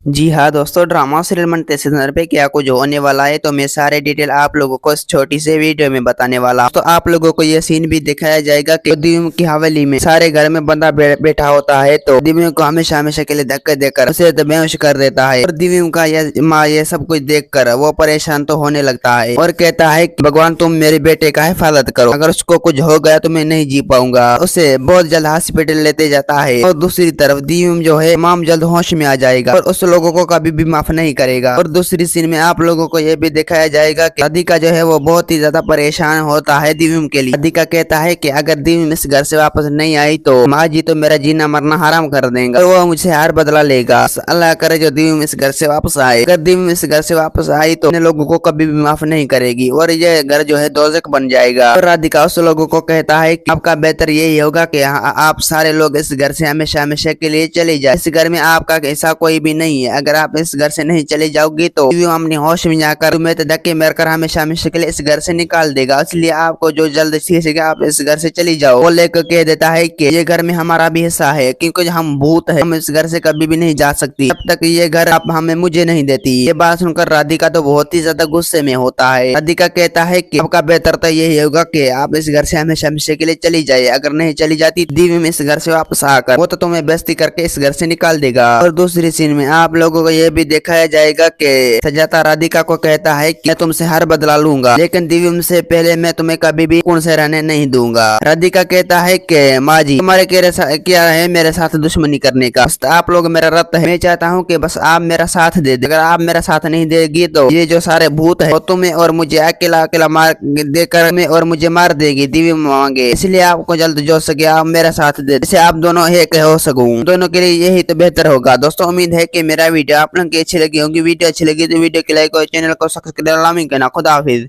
जी हाँ दोस्तों, drama serial मनते सीजन पे क्या कुछ होने वाला है तो मैं सारे डिटेल आप लोगों को इस छोटी से वीडियो में बताने वाला हूँ। तो आप लोगों को ये सीन भी दिखाया जाएगा कि दिव्य की हवेली में सारे घर में बंदा बैठा होता है तो दिव्य को हमेशा हमेशा के लिए धक्के देकर उसे तो बेहोश कर देता है। और दिव्य का ये माँ ये सब कुछ देख कर वो परेशान तो होने लगता है और कहता है कि भगवान तुम मेरे बेटे का हिफाजत करो, अगर उसको कुछ हो गया तो मैं नहीं जी पाऊंगा। उसे बहुत जल्द हॉस्पिटल लेते जाता है और दूसरी तरफ दिव्य जो है माम जल्द होश में आ जाएगा और उस लोगों को कभी भी माफ नहीं करेगा। और दूसरी सीन में आप लोगों को यह भी दिखाया जाएगा कि राधिका जो है वो बहुत ही ज्यादा परेशान होता है दिव्यम के लिए। राधिका कहता है कि अगर दिव्यम इस घर से वापस नहीं आई तो माँ जी तो मेरा जीना मरना हराम कर देंगे और वो मुझसे हार बदला लेगा। अल्लाह करे जो दिव्यम इस घर से वापस आए। अगर दिव्यम इस घर से वापस आई तो अपने लोगों को कभी भी माफ नहीं करेगी और ये घर जो है दोजख बन जाएगा। और राधिका उस लोगों को कहता है कि आपका बेहतर यही होगा कि आप सारे लोग इस घर से हमेशा हमेशा के लिए चले जाए। इस घर में आपका ऐसा कोई भी नहीं है, अगर आप इस घर से नहीं चले जाओगे तो अपने होश में जाकर तुम्हें तो धक्के मारकर हमेशा हमेशा के लिए इस घर से निकाल देगा। इसलिए आपको जो जल्द से आप इस घर से चली जाओ। वो लेकर कह देता है कि ये घर में हमारा भी हिस्सा है, क्योंकि हम भूत है, हम इस घर से कभी भी नहीं जा सकती जब तक ये घर आप हमें मुझे नहीं देती। ये बात सुनकर राधिका तो बहुत ही ज्यादा गुस्से में होता है। राधिका कहता है कि आपका बेहतर तो यही होगा कि आप इस घर से हमेशा हमेशा के लिए चली जाए। अगर नहीं चली जाती दिव्य में इस घर से वापस आकर वो तो तुम्हें बेइज्जती करके इस घर से निकाल देगा। और दूसरी सीन में आप लोगों को यह भी दिखाया जाएगा कि सजाता राधिका को कहता है कि मैं तुमसे हार बदला लूंगा, लेकिन दिव्यम से पहले मैं तुम्हें कभी भी सुकून से रहने नहीं दूंगा। राधिका कहता है कि माँ जी तुम्हारे क्या है मेरे साथ दुश्मनी करने का, आप लोग मेरा रत्त है, मैं चाहता हूँ कि बस आप मेरा साथ दे दे। अगर आप मेरा साथ नहीं देगी तो ये जो सारे भूत है वो तुम्हें और मुझे अकेला अकेला मार देकर में और मुझे मार देगी दिव्य मांगे। इसलिए आपको जल्द जो सके आप मेरा साथ दे, जैसे आप दोनों एक हो सकूं। दोनों के लिए यही तो बेहतर होगा। दोस्तों उम्मीद है कि मेरा वीडियो आप लोगों की अच्छी लगी होगी। वीडियो अच्छी लगी तो वीडियो को लाइक और चैनल को सब्सक्राइब करना। खुदा हाफिज।